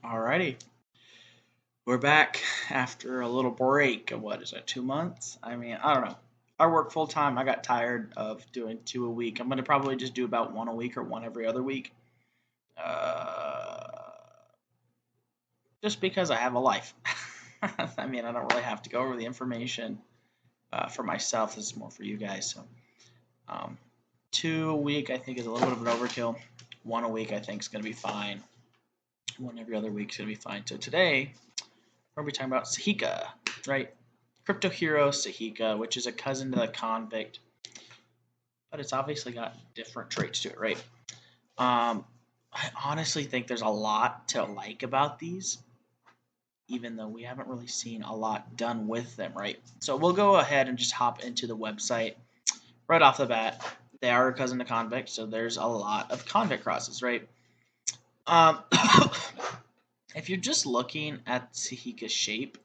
Alrighty, we're back after a little break of what is it, 2 months? I mean, I don't know. I work full time. I got tired of doing two a week. I'm gonna probably just do about one a week or one every other week, uh, just because I have a life. I mean, I don't really have to go over the information for myself. This is more for you guys. So, um, two a week I think is a little bit of an overkill. One a week I think is gonna be fine. One every other week is gonna be fine. So today we're going to be talking about Sajica, right? Cryptoheros Sajica, which is a cousin to the convict, but it's obviously got different traits to it, right? I honestly think there's a lot to like about these, even though we haven't really seen a lot done with them, right? So we'll go ahead and just hop into the website right off the bat. They are a cousin to convict, so there's a lot of convict crosses, right? Um, if you're just looking at Sajica's shape,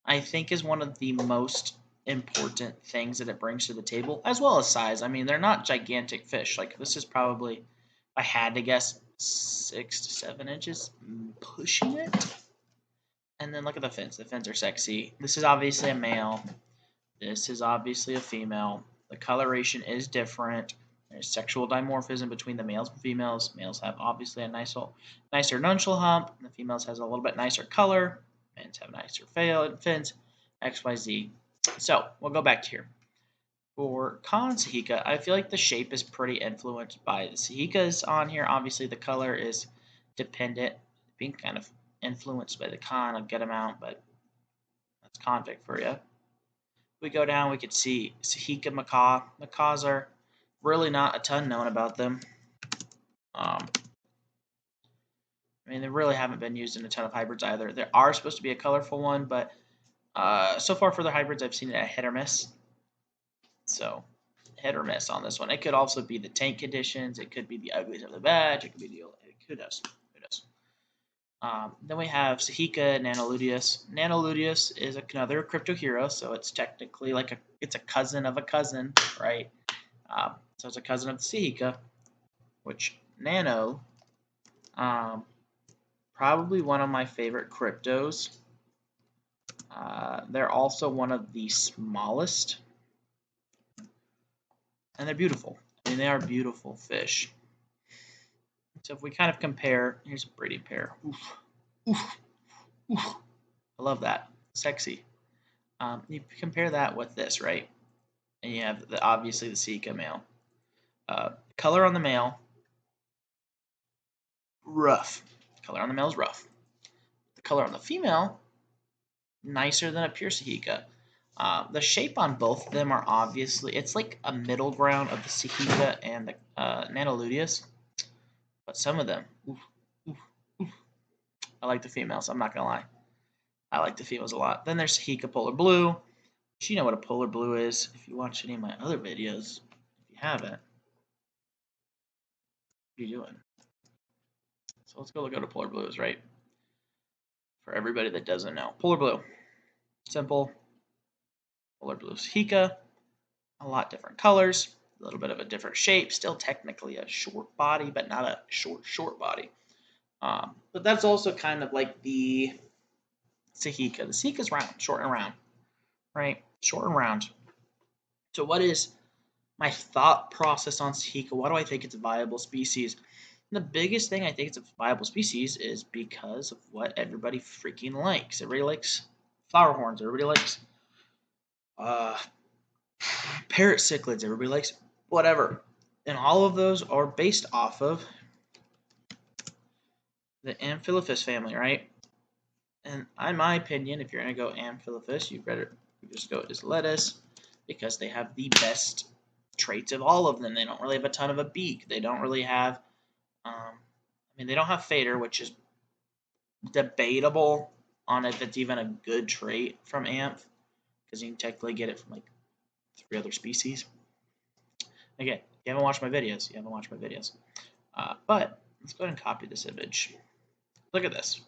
I think is one of the most important things that it brings to the table, as well as size. I mean, they're not gigantic fish. Like this is probably, if I had to guess, 6 to 7 inches, pushing it. And then look at the fins. The fins are sexy. This is obviously a male. This is obviously a female. The coloration is different. There's sexual dimorphism between the males and females. Males have obviously a nicer nuptial hump. And the females has a little bit nicer color. Males have nicer fins. XYZ. So we'll go back to here. For Con Sajica, I feel like the shape is pretty influenced by the Sajicas on here. Obviously, the color is dependent, being kind of influenced by the con a good amount, but that's convict for you. We go down, we could see Sajica macaw. Macaws are really not a ton known about them. I mean, they really haven't been used in a ton of hybrids either. There are supposed to be a colorful one, but so far for the hybrids, I've seen it at hit or miss. So, hit or miss on this one. It could also be the tank conditions. It could be the uglies of the badge. It could be the who knows? Who knows? Then we have Sajica Nanoluteus. Nanoluteus is another Cryptohero, so it's technically like it's a cousin of a cousin, right? So it's a cousin of the Sajica, which Nano, probably one of my favorite cryptos. They're also one of the smallest, and they're beautiful. I mean, they are beautiful fish. So if we kind of compare, here's a breeding pair. Oof, oof, oof. I love that. Sexy. You compare that with this, right? And you have obviously the Sajica male. Color on the male, rough. Color on the male is rough. The color on the female, nicer than a pure Sajica. The shape on both of them are obviously, it's like a middle ground of the Sajica and the Nanoluteus. But some of them, oof, oof, oof. I like the females, I'm not going to lie. I like the females a lot. Then there's Sajica Polar Blue. You know what a polar blue is if you watch any of my other videos. If you haven't, what are you doing? So let's go look at what polar blue is, right? For everybody that doesn't know. Polar blue. Simple. Polar blue Sajica. A lot different colors. A little bit of a different shape. Still technically a short body, but not a short body. But that's also kind of like the Sajica. The Sajica's round, short and round, right? Short and round. So what is my thought process on Sajica? Why do I think it's a viable species? And the biggest thing I think it's a viable species is because of what everybody freaking likes. Everybody likes flowerhorns. Everybody likes parrot cichlids. Everybody likes whatever. And all of those are based off of the Amphilopus family, right? And in my opinion, if you're going to go Amphilopus, you better just go as lettuce because they have the best traits of all of them. They don't really have a ton of a beak. They don't really have, they don't have fader, which is debatable on if it's even a good trait from Amph because you can technically get it from like 3 other species. Again, you haven't watched my videos. But let's go ahead and copy this image. Look at this.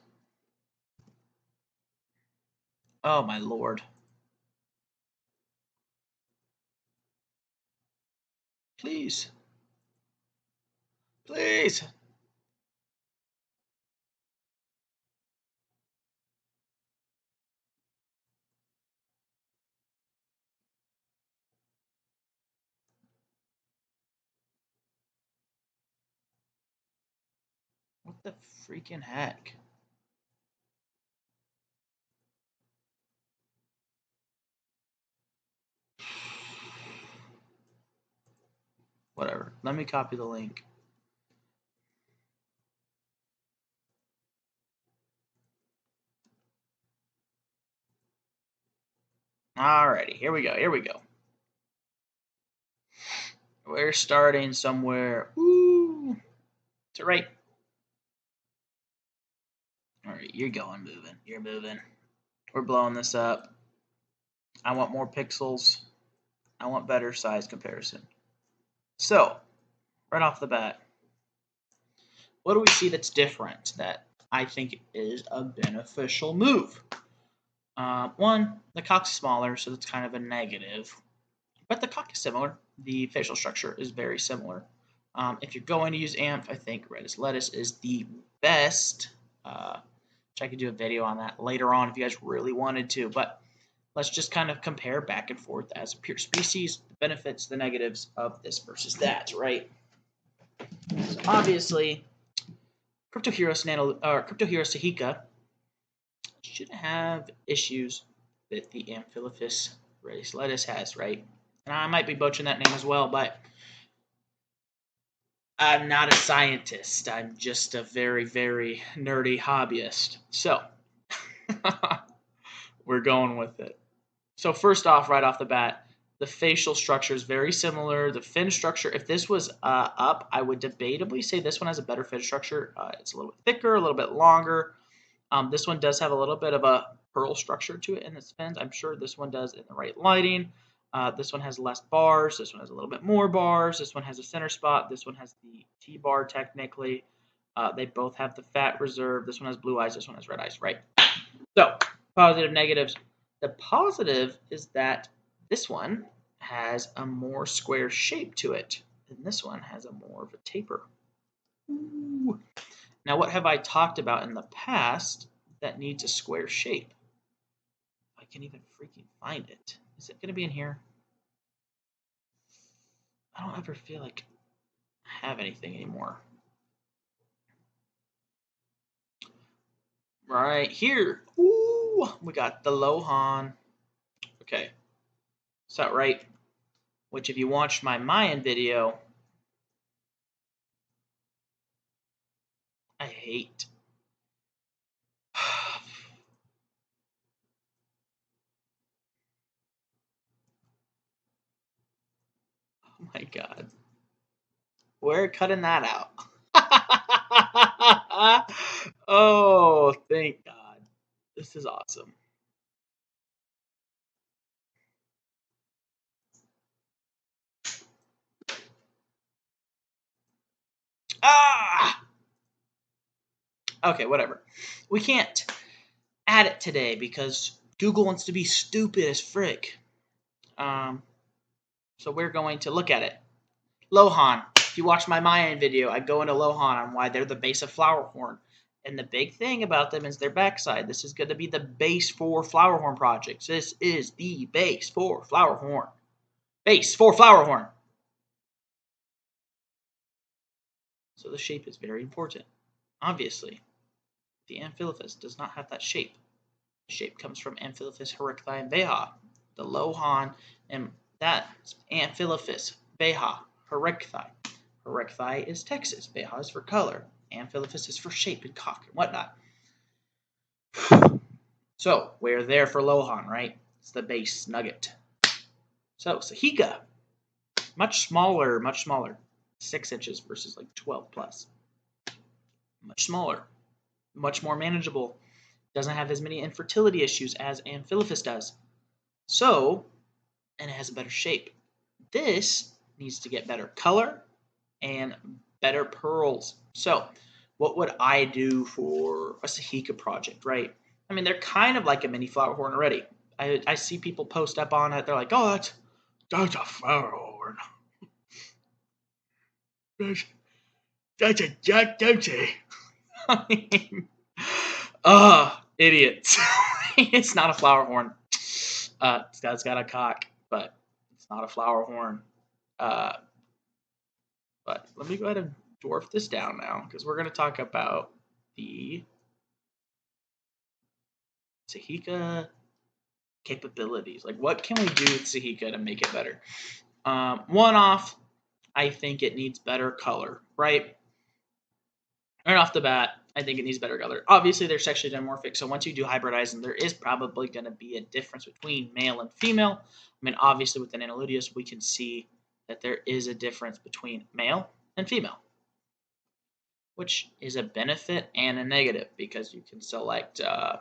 Oh my lord. Please. Please. the freaking heck? Whatever. Let me copy the link. Alrighty, here we go. Here we go. We're starting somewhere. Woo! To right. Alright, you're going, moving. You're moving. We're blowing this up. I want more pixels. I want better size comparison. So, right off the bat, what do we see that's different that I think is a beneficial move? One, the cock is smaller, so that's kind of a negative. But the cock is similar. The facial structure is very similar. If you're going to use Amph, I think Red as Lettuce is the best. Which I could do a video on that later on if you guys really wanted to. But let's just kind of compare back and forth as a pure species, the benefits, the negatives of this versus that, right? So obviously, Cryptoheros Sajica should have issues that the Amphilopus race lettuce has, right? And I might be butchering that name as well, but I'm not a scientist. I'm just a very, very nerdy hobbyist. So, we're going with it. So first off, right off the bat, the facial structure is very similar. The fin structure, if this was up, I would debatably say this one has a better fin structure. It's a little bit thicker, a little bit longer. This one does have a little bit of a pearl structure to it in its fins. I'm sure this one does in the right lighting. This one has less bars. This one has a little bit more bars. This one has a center spot. This one has the T-bar technically. They both have the fat reserve. This one has blue eyes. This one has red eyes, right? So, positive, negatives. The positive is that this one has a more square shape to it, and this one has a more of a taper. Ooh. Now, what have I talked about in the past that needs a square shape? I can't even freaking find it. Is it going to be in here? I don't ever feel like I have anything anymore. Right here. Ooh, we got the Lohan. Okay. Is that right? Which, if you watched my Mayan video, I hate. Oh my god. We're cutting that out. Oh, thank God. This is awesome. Ah! Okay, whatever. We can't add it today because Google wants to be stupid as frick. So we're going to look at it. Lohan. If you watch my Mayan video, I go into Lohan on why they're the base of Flowerhorn. And the big thing about them is their backside. This is going to be the base for Flowerhorn projects. This is the base for Flowerhorn. Base for Flowerhorn. So the shape is very important. Obviously, the Amphilopus does not have that shape. The shape comes from Amphilopus hericthi and Beha. The Lohan, and that's Amphilopus, Beha, hericthi. Hericthi is Texas. Beha is for color. Amphilopus is for shape and cock and whatnot. So, we're there for Lohan, right? It's the base nugget. So, Sajica, much smaller, 6 inches versus like 12 plus. Much smaller, much more manageable. Doesn't have as many infertility issues as Amphilopus does. So, and it has a better shape. This needs to get better color and better pearls. So, what would I do for a Sajica project, right? I mean, they're kind of like a mini Flowerhorn already. I see people post up on it. They're like, oh, that's a Flowerhorn. That's a Jack Dempsey. I mean, idiots. It's not a Flowerhorn. It's got a cock, but it's not a Flowerhorn. But let me go ahead and dwarf this down now, because we're going to talk about the Sajica capabilities. Like, what can we do with Sajica to make it better? One off, I think it needs better color, right? Right off the bat, I think it needs better color. Obviously, they're sexually dimorphic, so once you do hybridize them, there is probably going to be a difference between male and female. I mean, obviously, with an Analudius, we can see that there is a difference between male and female, which is a benefit and a negative because you can select a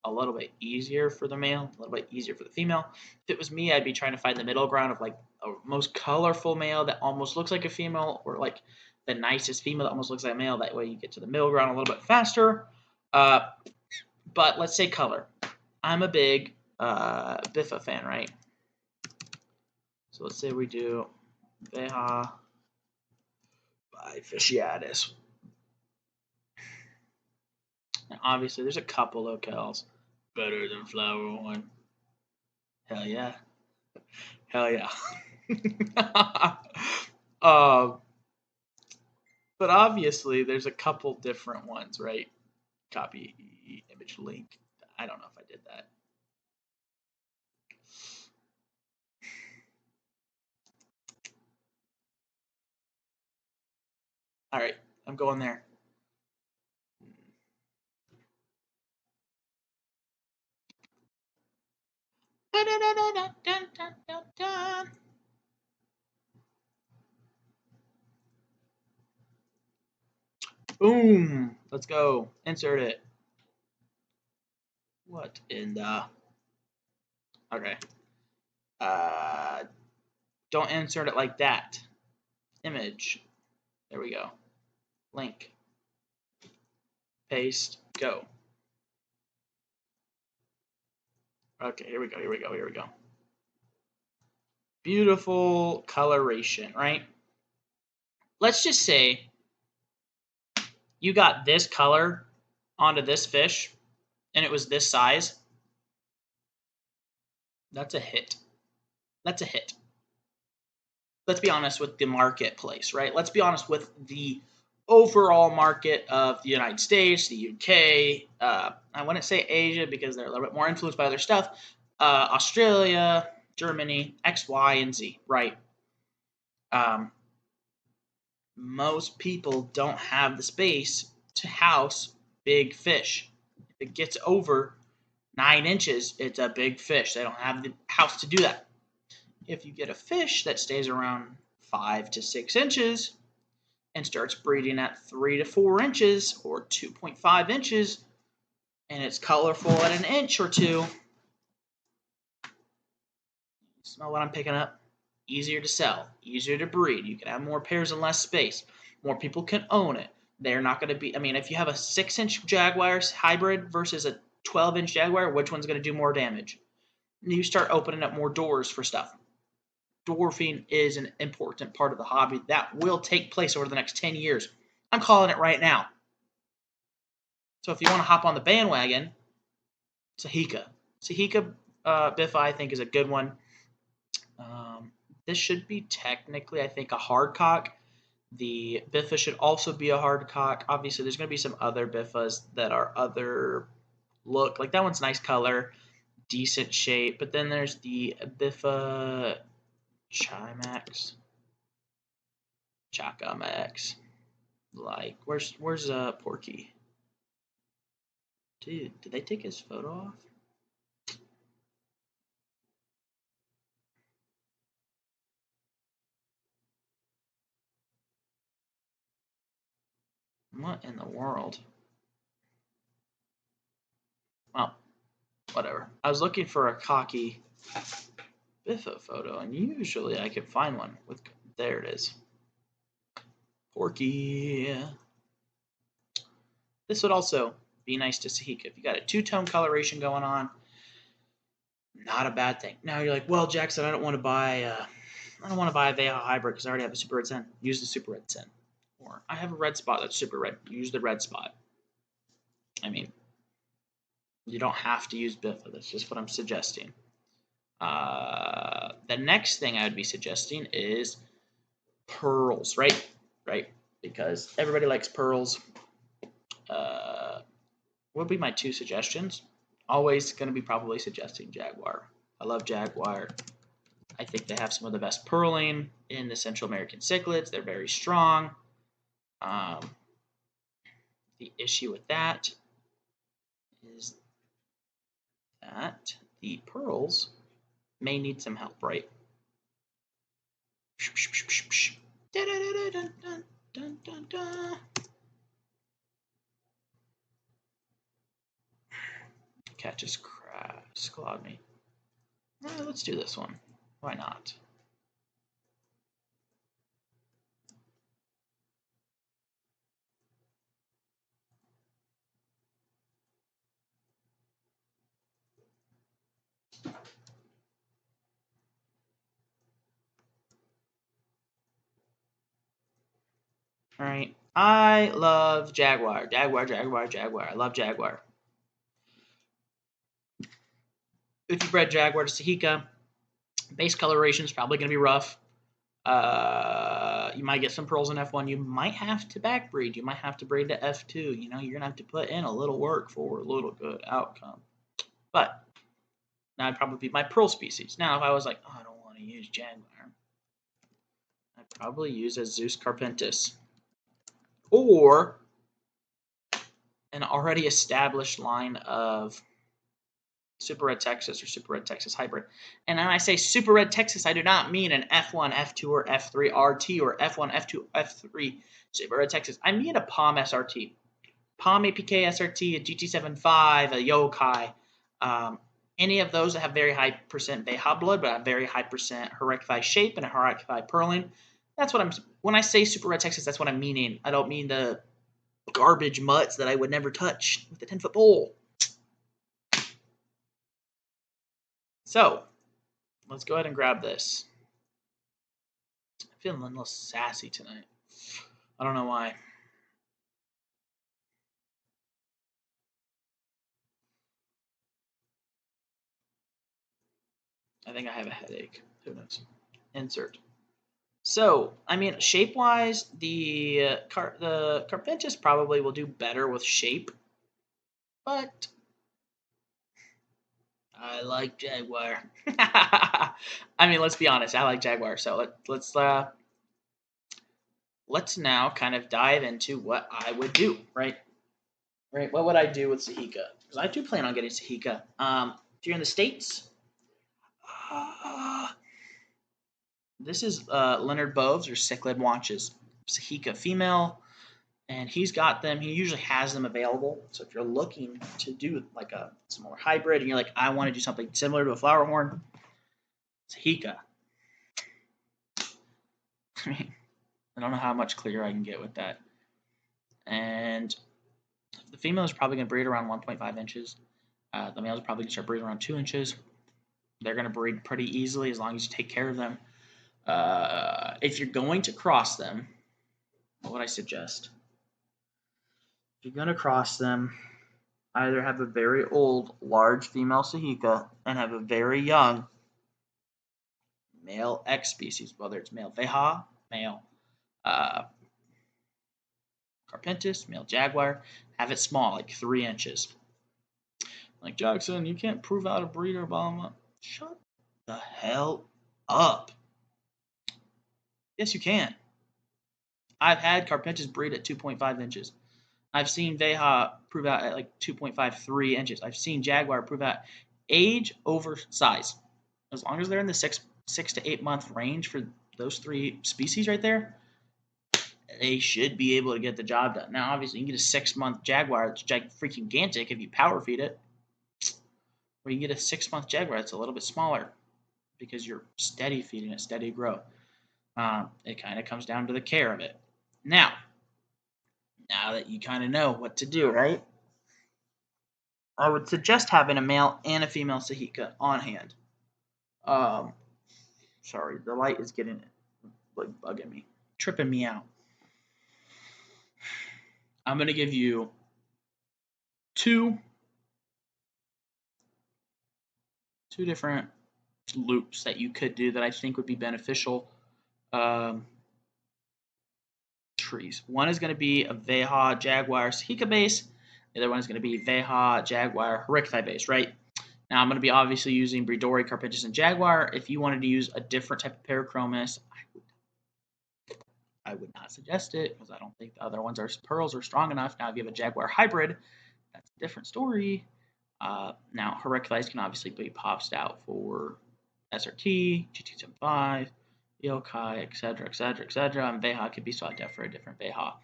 little bit easier for the male, a little bit easier for the female. If it was me, I'd be trying to find the middle ground of like a most colorful male that almost looks like a female, or like the nicest female that almost looks like a male. That way you get to the middle ground a little bit faster. But let's say color. I'm a big Biffa fan, right? So let's say we do Beha bifasciatus. And obviously, there's a couple locales better than Flowerhorn. Hell yeah. Hell yeah. But obviously, there's a couple different ones, right? Copy image link. I don't know if I did that. All right, I'm going there. Boom. Let's go. Insert it. What in the... Okay. Don't insert it like that. Image. There we go. Link. Paste. Go. Okay, here we go, here we go, here we go. Beautiful coloration, right? Let's just say you got this color onto this fish and it was this size. That's a hit. That's a hit. Let's be honest with the marketplace, right? Let's be honest with the overall market of the United States, the UK. I wouldn't say Asia because they're a little bit more influenced by other stuff. Australia, Germany, X, Y, and Z, right? Most people don't have the space to house big fish. If it gets over 9 inches, it's a big fish. They don't have the house to do that. If you get a fish that stays around 5 to 6 inches and starts breeding at 3 to 4 inches or 2.5 inches, and it's colorful at an inch or two, smell what I'm picking up? Easier to sell, easier to breed. You can have more pairs and less space. More people can own it. They're not going to be, I mean, if you have a 6-inch Jaguar hybrid versus a 12-inch Jaguar, which one's going to do more damage? And you start opening up more doors for stuff. Dwarfing is an important part of the hobby that will take place over the next 10 years. I'm calling it right now. So if you want to hop on the bandwagon, Sajica. Sajica Biffa, I think, is a good one. This should be technically, I think, a hard cock. The Biffa should also be a hard cock. Obviously, there's going to be some other Biffas that are other look. Like that one's nice color, decent shape. But then there's the Biffa Chacamax. Like, where's Porky? Dude, did they take his photo off? What in the world? Well, whatever. I was looking for a cocky Biffa photo, and usually I can find one with. There it is. Porky. This would also be nice to Sajica. If you got a two-tone coloration going on, not a bad thing. Now you're like, well, Jackson, I don't want to buy a Veha hybrid because I already have a Super Red Sen. Use the Super Red Sen. Or I have a red spot that's super red. Use the red spot. I mean, you don't have to use Biffa. That's just what I'm suggesting. The next thing I would be suggesting is pearls, right? Right? Because everybody likes pearls. would be my 2 suggestions. Always going to be probably suggesting Jaguar. I love Jaguar. I think they have some of the best purling in the Central American cichlids. They're very strong. The issue with that is that the pearls may need some help, right? Cat just clawed me. Let's do this one. Why not? All right. I love Jaguar. Jaguar. I love Jaguar. If you bred Jaguar to Sajica, base coloration is probably going to be rough. You might get some pearls in F1. You might have to backbreed. You might have to breed to F2. You know, you're going to have to put in a little work for a little good outcome. But that'd probably be my pearl species. Now, if I was like, oh, I don't want to use Jaguar, I'd probably use a Zeus Carpentis. Or an already established line of Super Red Texas or Super Red Texas Hybrid. And when I say Super Red Texas, I do not mean an F1, F2, or F3 RT or F1, F2, F3 Super Red Texas. I mean a POM SRT. POM APK SRT, a GT75, a Yokai. Any of those that have very high percent Beha blood, but have very high percent Heracti shape and a Heracti purling. That's what I'm. When I say Super Red Texas, that's what I'm meaning. I don't mean the garbage mutts that I would never touch with a 10-foot pole. So, let's go ahead and grab this. I'm feeling a little sassy tonight. I don't know why. I think I have a headache. Who knows? Insert. So, I mean, shape-wise, the Carpentis probably will do better with shape, but I like Jaguar. I mean, let's be honest. I like Jaguar. So let's now kind of dive into what I would do, right? Right. What would I do with Sajica? Because I do plan on getting Sajica. If you're in the States, this is Leonard Boves or Cichlid Watches. Sajica female, and he's got them. He usually has them available. So if you're looking to do like a smaller hybrid, and you're like, I want to do something similar to a Flowerhorn, Sajica. I mean, I don't know how much clearer I can get with that. And the female is probably going to breed around 1.5 inches. The male is probably going to start breeding around 2 inches. They're going to breed pretty easily as long as you take care of them. If you're going to cross them, what would I suggest? If you're going to cross them, either have a very old, large female Sajica and have a very young male X species, whether it's male Veja, male Carpentis, male Jaguar, have it small, like 3 inches. Like, Jackson, you can't prove out a breeder, blah, blah. Shut the hell up. Yes, you can. I've had Carpentis breed at 2.5 inches. I've seen Veja prove out at like 2.53 inches. I've seen Jaguar prove out age over size. As long as they're in the 6 to 8 month range for those 3 species right there, they should be able to get the job done. Now, obviously, you can get a 6-month Jaguar that's freaking gigantic if you power feed it. Or you get a 6-month Jaguar that's a little bit smaller because you're steady feeding it, steady grow. It kind of comes down to the care of it. Now that you kind of know what to do, right? I would suggest having a male and a female Sajica on hand. Sorry, the light is getting like bugging me, tripping me out. I'm gonna give you 2 different loops that you could do that I think would be beneficial. Trees. One is going to be a Veja Jaguar Sajica base. The other one is going to be Veha, Jaguar, Hericthi base, right? Now I'm going to be obviously using Bredori, Carpinchus, and Jaguar. If you wanted to use a different type of Parachromis, I would not suggest it because I don't think the other ones pearls are strong enough. Now if you have a Jaguar hybrid, that's a different story. Now Hericthis can obviously be popped out for SRT, G275, Yokai, etc., etc., etc., and Veha could be swapped out for a different Veha.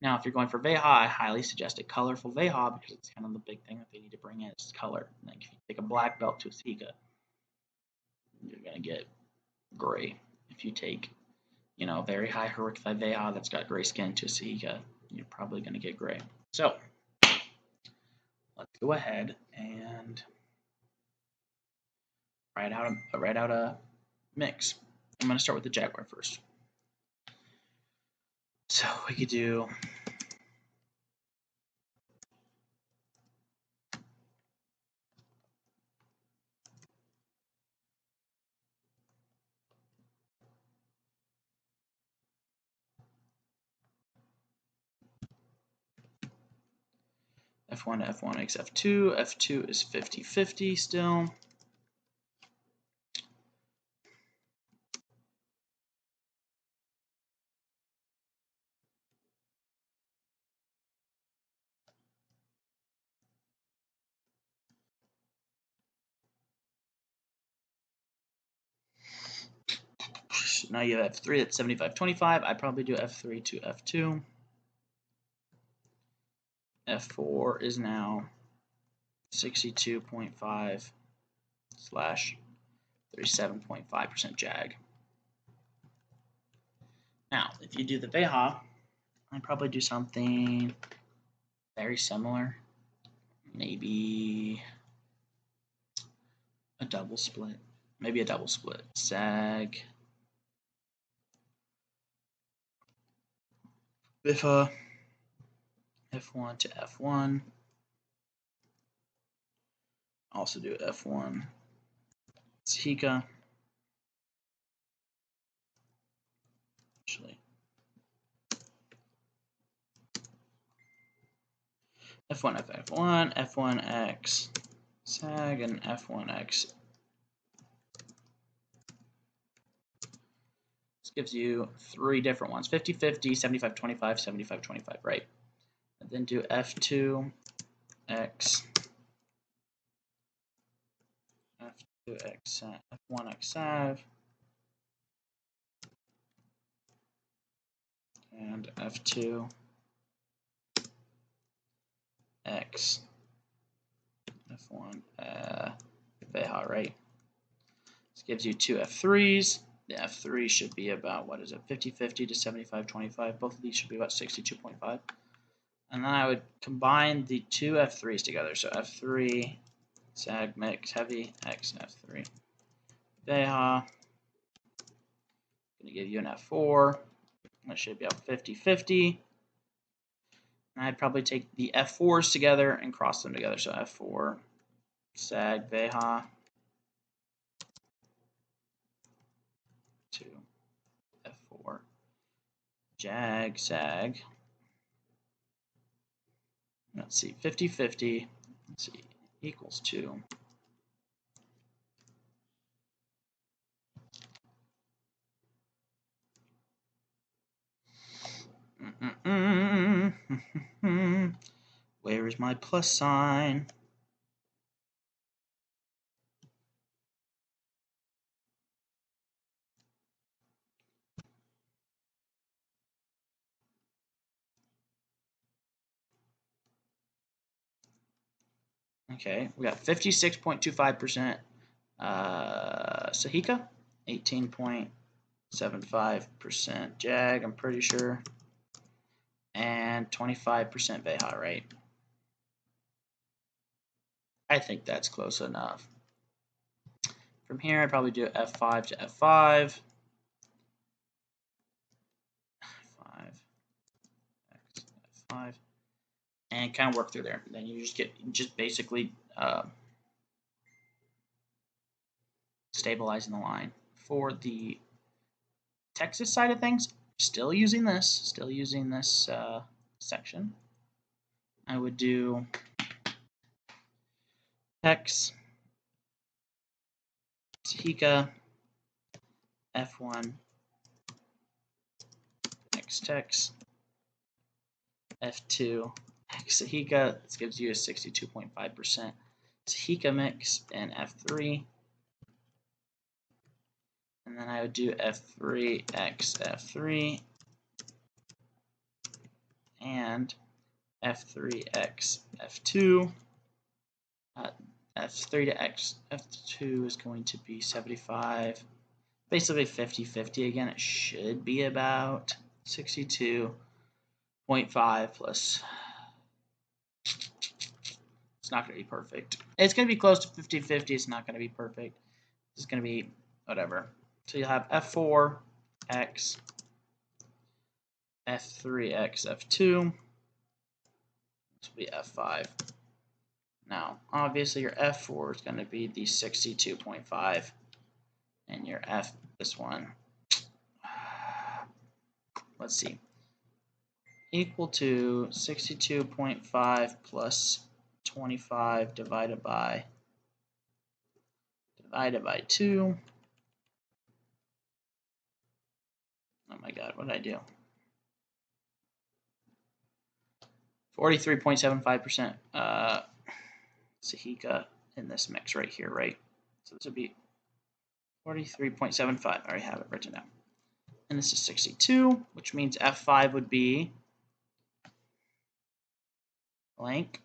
Now, if you're going for Veha, I highly suggest a colorful Veha because it's kind of the big thing that they need to bring in is color. Like if you take a black belt to a Sajica, you're gonna get gray. If you take, very high Hericthi Veha that's got gray skin to a Sajica, you're probably gonna get gray. So let's go ahead and write out a mix. I'm going to start with the Jaguar first. So we could do F1 to F1 x F2. F2 is 50-50 still. Now you have F3, that's 75-25. I probably do F3 to F2. F4 is now 62.5 / 37.5% Jag. Now, if you do the Veha, I'd probably do something very similar. Maybe a double split. Sag. Veha. F1 to F1. Also do F1 Sajica. Actually, F1 F1, F1X Sag, and F1X. This gives you 3 different ones: 50-50, 75-25, 75-25, right? And then do F2X, F2X, F1X Sav, and F2X F1 Veha, right? This gives you 2 F3s. The F3 should be about, 50-50 to 75-25. Both of these should be about 62.5. And then I would combine the 2 F3s together. So F3 Sag mix heavy X F3 Veha. Going to give you an F4. That should be about 50-50. And I'd probably take the F4s together and cross them together. So F4 Sag Veha to F4 Jag Sag. Let's see, 50-50. Let's see, equals 2. Where is my plus sign? Okay, we got 56.25% Sajica, 18.75% Jag, I'm pretty sure, and 25% Veha, right? I think that's close enough. From here, I'd probably do F5 to F5. F5, and kind of work through there. Then you just basically stabilizing the line. For the Texas side of things, still using this section. I would do Hex, Sajica, F1, X Tex, F2, X Sajica. This gives you a 62.5% Sajica mix, and F3. And then I would do F3, X, F3, and F3, X, F2. F3 to X, F2 is going to be 75. Basically 50-50 again. It should be about 62.5 plus. It's not going to be perfect. It's going to be close to 50-50. It's not going to be perfect. It's going to be whatever. So you'll have F4, X, F3, X, F2. This will be F5. Now, obviously, your F4 is going to be the 62.5, and your this one, let's see, equal to 62.5 plus 25 divided by 2. Oh my God, what did I do? 43.75% Sajica in this mix right here, right? So this would be 43.75. I already have it written down. And this is 62, which means F5 would be blank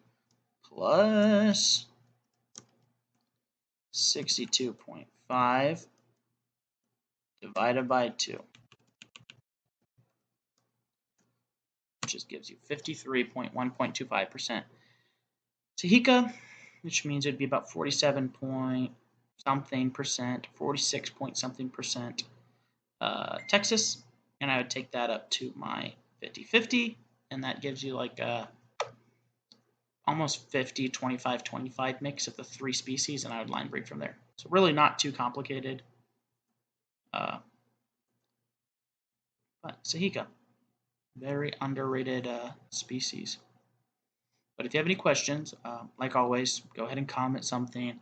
plus 62.5 divided by 2, which just gives you 53.1.25% Sajica, which means it would be about 47 point something percent, 46 point something percent Texas, and I would take that up to my 50-50, and that gives you like a almost 50, 25, 25 mix of the 3 species, and I would line breed from there. So really not too complicated. But Sajica, very underrated species. But if you have any questions, like always, go ahead and comment something.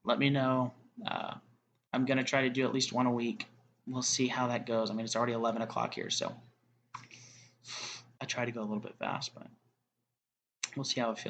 Let me know. I'm going to try to do at least one a week. We'll see how that goes. I mean, it's already 11 o'clock here, so I try to go a little bit fast, but we'll see how it feels.